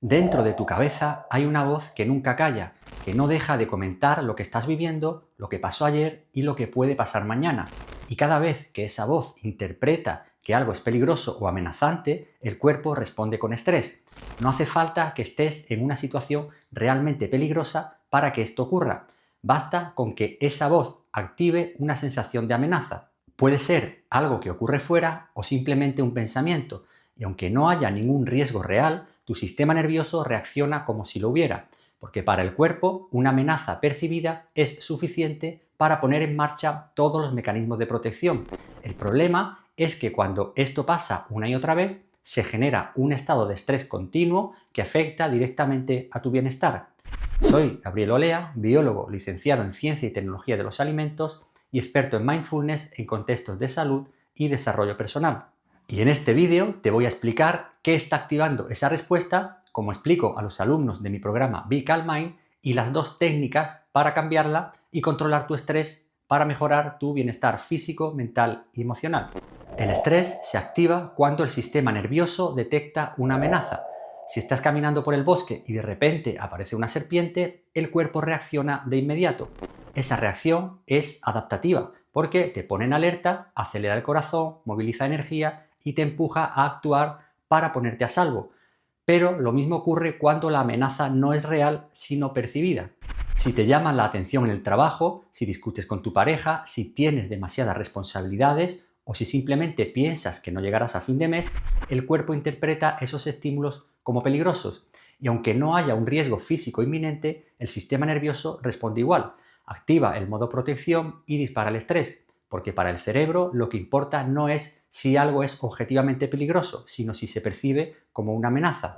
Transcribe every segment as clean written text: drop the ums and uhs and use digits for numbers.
Dentro de tu cabeza hay una voz que nunca calla, que no deja de comentar lo que estás viviendo, lo que pasó ayer y lo que puede pasar mañana. Y cada vez que esa voz interpreta que algo es peligroso o amenazante, el cuerpo responde con estrés. No hace falta que estés en una situación realmente peligrosa para que esto ocurra. Basta con que esa voz active una sensación de amenaza. Puede ser algo que ocurre fuera o simplemente un pensamiento, y aunque no haya ningún riesgo real, tu sistema nervioso reacciona como si lo hubiera, porque para el cuerpo una amenaza percibida es suficiente para poner en marcha todos los mecanismos de protección. El problema es que cuando esto pasa una y otra vez, se genera un estado de estrés continuo que afecta directamente a tu bienestar. Soy Gabriel Olea, biólogo licenciado en Ciencia y Tecnología de los Alimentos y experto en mindfulness en contextos de salud y desarrollo personal. Y en este vídeo te voy a explicar qué está activando esa respuesta, como explico a los alumnos de mi programa Be Calm Mind, y las dos técnicas para cambiarla y controlar tu estrés para mejorar tu bienestar físico, mental y emocional. El estrés se activa cuando el sistema nervioso detecta una amenaza. Si estás caminando por el bosque y de repente aparece una serpiente, el cuerpo reacciona de inmediato. Esa reacción es adaptativa porque te pone en alerta, acelera el corazón, moviliza energía y te empuja a actuar para ponerte a salvo. Pero lo mismo ocurre cuando la amenaza no es real, sino percibida. Si te llaman la atención en el trabajo, si discutes con tu pareja, si tienes demasiadas responsabilidades o si simplemente piensas que no llegarás a fin de mes, el cuerpo interpreta esos estímulos como peligrosos. Y aunque no haya un riesgo físico inminente, el sistema nervioso responde igual. Activa el modo protección y dispara el estrés, porque para el cerebro lo que importa no es si algo es objetivamente peligroso, sino si se percibe como una amenaza.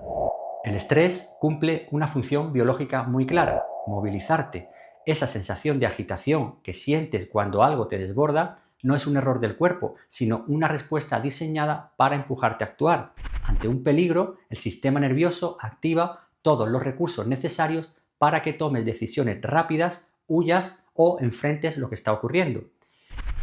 El estrés cumple una función biológica muy clara: movilizarte. Esa sensación de agitación que sientes cuando algo te desborda no es un error del cuerpo, sino una respuesta diseñada para empujarte a actuar. Ante un peligro, el sistema nervioso activa todos los recursos necesarios para que tomes decisiones rápidas, huyas o enfrentes lo que está ocurriendo.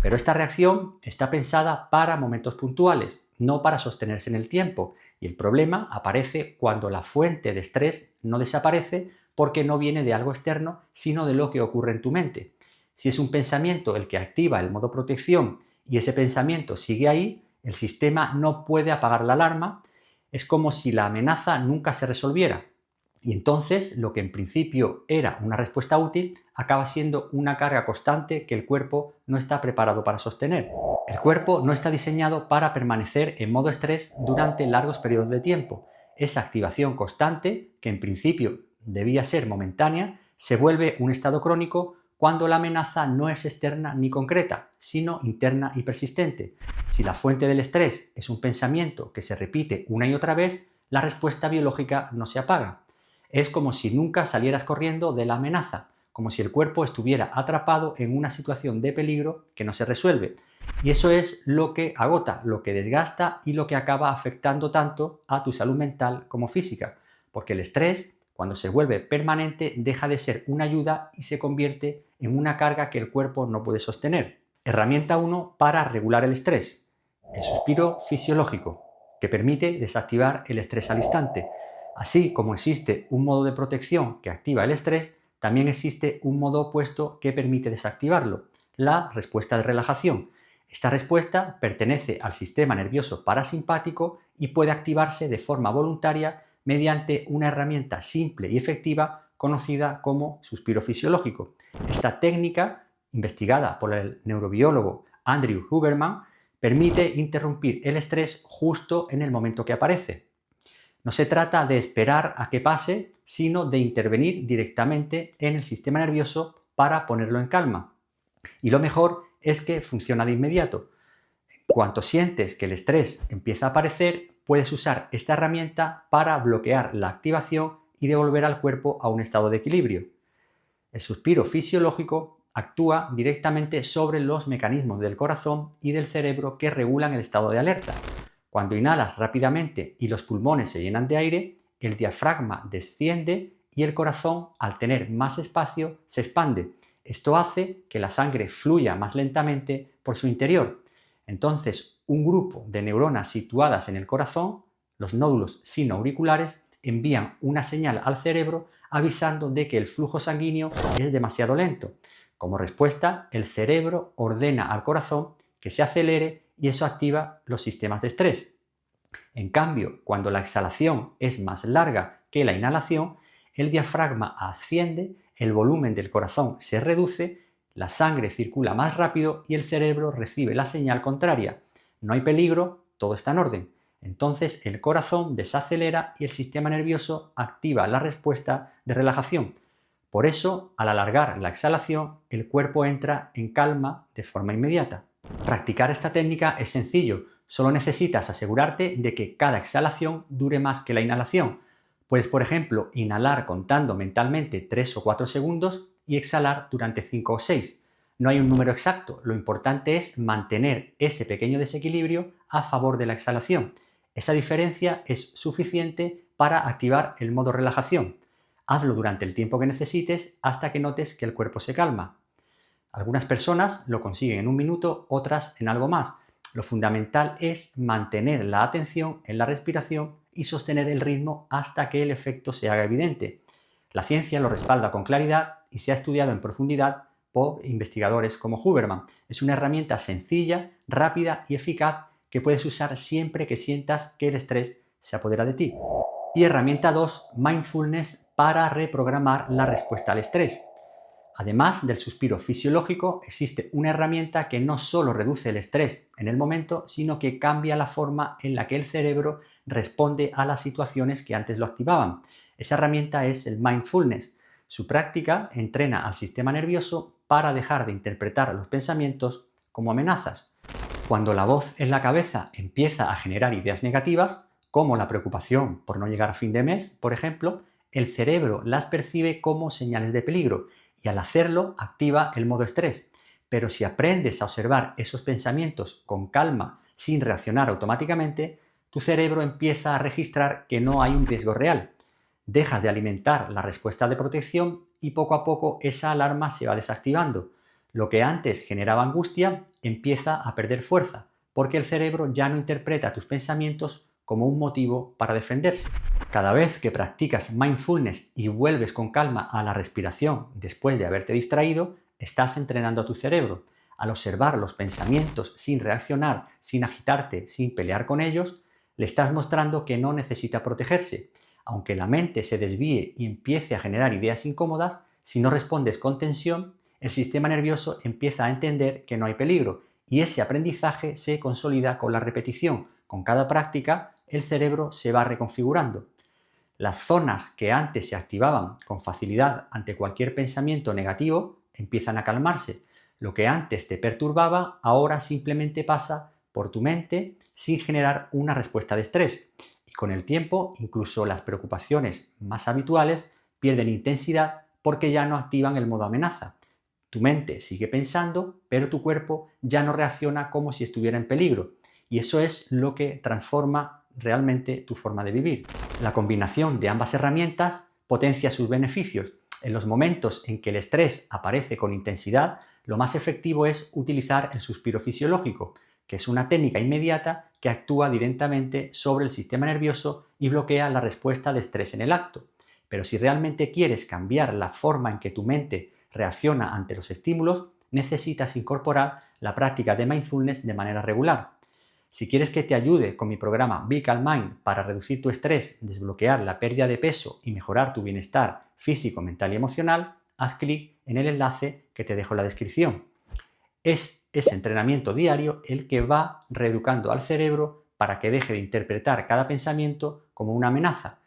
Pero esta reacción está pensada para momentos puntuales, no para sostenerse en el tiempo, y el problema aparece cuando la fuente de estrés no desaparece porque no viene de algo externo, sino de lo que ocurre en tu mente. Si es un pensamiento el que activa el modo protección y ese pensamiento sigue ahí, el sistema no puede apagar la alarma. Es como si la amenaza nunca se resolviera. Y entonces lo que en principio era una respuesta útil acaba siendo una carga constante que el cuerpo no está preparado para sostener. El cuerpo no está diseñado para permanecer en modo estrés durante largos periodos de tiempo. Esa activación constante, que en principio debía ser momentánea, se vuelve un estado crónico cuando la amenaza no es externa ni concreta, sino interna y persistente. Si la fuente del estrés es un pensamiento que se repite una y otra vez, la respuesta biológica no se apaga. Es como si nunca salieras corriendo de la amenaza, como si el cuerpo estuviera atrapado en una situación de peligro que no se resuelve. Y eso es lo que agota, lo que desgasta y lo que acaba afectando tanto a tu salud mental como física, porque el estrés, cuando se vuelve permanente, deja de ser una ayuda y se convierte en una carga que el cuerpo no puede sostener. Herramienta 1 para regular el estrés: el suspiro fisiológico, que permite desactivar el estrés al instante. Así como existe un modo de protección que activa el estrés, también existe un modo opuesto que permite desactivarlo: la respuesta de relajación. Esta respuesta pertenece al sistema nervioso parasimpático y puede activarse de forma voluntaria mediante una herramienta simple y efectiva conocida como suspiro fisiológico. Esta técnica, investigada por el neurobiólogo Andrew Huberman, permite interrumpir el estrés justo en el momento que aparece. No se trata de esperar a que pase, sino de intervenir directamente en el sistema nervioso para ponerlo en calma. Y lo mejor es que funciona de inmediato. En cuanto sientes que el estrés empieza a aparecer, puedes usar esta herramienta para bloquear la activación y devolver al cuerpo a un estado de equilibrio. El suspiro fisiológico actúa directamente sobre los mecanismos del corazón y del cerebro que regulan el estado de alerta. Cuando inhalas rápidamente y los pulmones se llenan de aire, el diafragma desciende y el corazón, al tener más espacio, se expande. Esto hace que la sangre fluya más lentamente por su interior. Entonces, un grupo de neuronas situadas en el corazón, los nódulos sinoauriculares, envían una señal al cerebro avisando de que el flujo sanguíneo es demasiado lento. Como respuesta, el cerebro ordena al corazón que se acelere y eso activa los sistemas de estrés. En cambio, cuando la exhalación es más larga que la inhalación, el diafragma asciende, el volumen del corazón se reduce, la sangre circula más rápido y el cerebro recibe la señal contraria. No hay peligro, todo está en orden. Entonces el corazón desacelera y el sistema nervioso activa la respuesta de relajación. Por eso, al alargar la exhalación, el cuerpo entra en calma de forma inmediata. Practicar esta técnica es sencillo, solo necesitas asegurarte de que cada exhalación dure más que la inhalación. Puedes, por ejemplo, inhalar contando mentalmente 3 o 4 segundos y exhalar durante 5 o 6. No hay un número exacto, lo importante es mantener ese pequeño desequilibrio a favor de la exhalación. Esa diferencia es suficiente para activar el modo relajación. Hazlo durante el tiempo que necesites hasta que notes que el cuerpo se calma. Algunas personas lo consiguen en un minuto, otras en algo más. Lo fundamental es mantener la atención en la respiración y sostener el ritmo hasta que el efecto se haga evidente. La ciencia lo respalda con claridad y se ha estudiado en profundidad por investigadores como Huberman. Es una herramienta sencilla, rápida y eficaz que puedes usar siempre que sientas que el estrés se apodera de ti. Y herramienta 2, Mindfulness para reprogramar la respuesta al estrés. Además del suspiro fisiológico, existe una herramienta que no solo reduce el estrés en el momento, sino que cambia la forma en la que el cerebro responde a las situaciones que antes lo activaban. Esa herramienta es el mindfulness. Su práctica entrena al sistema nervioso para dejar de interpretar los pensamientos como amenazas. Cuando la voz en la cabeza empieza a generar ideas negativas, como la preocupación por no llegar a fin de mes, por ejemplo, el cerebro las percibe como señales de peligro y al hacerlo activa el modo estrés. Pero si aprendes a observar esos pensamientos con calma, sin reaccionar automáticamente, tu cerebro empieza a registrar que no hay un riesgo real. Dejas de alimentar la respuesta de protección y poco a poco esa alarma se va desactivando. Lo que antes generaba angustia empieza a perder fuerza, porque el cerebro ya no interpreta tus pensamientos como un motivo para defenderse. Cada vez que practicas mindfulness y vuelves con calma a la respiración después de haberte distraído, estás entrenando a tu cerebro. Al observar los pensamientos sin reaccionar, sin agitarte, sin pelear con ellos, le estás mostrando que no necesita protegerse. Aunque la mente se desvíe y empiece a generar ideas incómodas, si no respondes con tensión, el sistema nervioso empieza a entender que no hay peligro y ese aprendizaje se consolida con la repetición. Con cada práctica, el cerebro se va reconfigurando. Las zonas que antes se activaban con facilidad ante cualquier pensamiento negativo empiezan a calmarse. Lo que antes te perturbaba ahora simplemente pasa por tu mente sin generar una respuesta de estrés. Y con el tiempo, incluso las preocupaciones más habituales pierden intensidad porque ya no activan el modo amenaza. Tu mente sigue pensando, pero tu cuerpo ya no reacciona como si estuviera en peligro. Y eso es lo que transforma realmente tu forma de vivir. La combinación de ambas herramientas potencia sus beneficios. En los momentos en que el estrés aparece con intensidad, lo más efectivo es utilizar el suspiro fisiológico, que es una técnica inmediata que actúa directamente sobre el sistema nervioso y bloquea la respuesta de estrés en el acto. Pero si realmente quieres cambiar la forma en que tu mente reacciona ante los estímulos, necesitas incorporar la práctica de mindfulness de manera regular. Si quieres que te ayude con mi programa Be Calm Mind para reducir tu estrés, desbloquear la pérdida de peso y mejorar tu bienestar físico, mental y emocional, haz clic en el enlace que te dejo en la descripción. Es ese entrenamiento diario el que va reeducando al cerebro para que deje de interpretar cada pensamiento como una amenaza.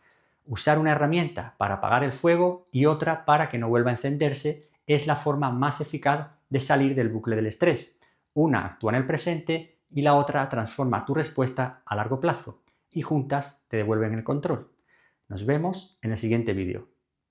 Usar una herramienta para apagar el fuego y otra para que no vuelva a encenderse es la forma más eficaz de salir del bucle del estrés. Una actúa en el presente y la otra transforma tu respuesta a largo plazo y juntas te devuelven el control. Nos vemos en el siguiente vídeo.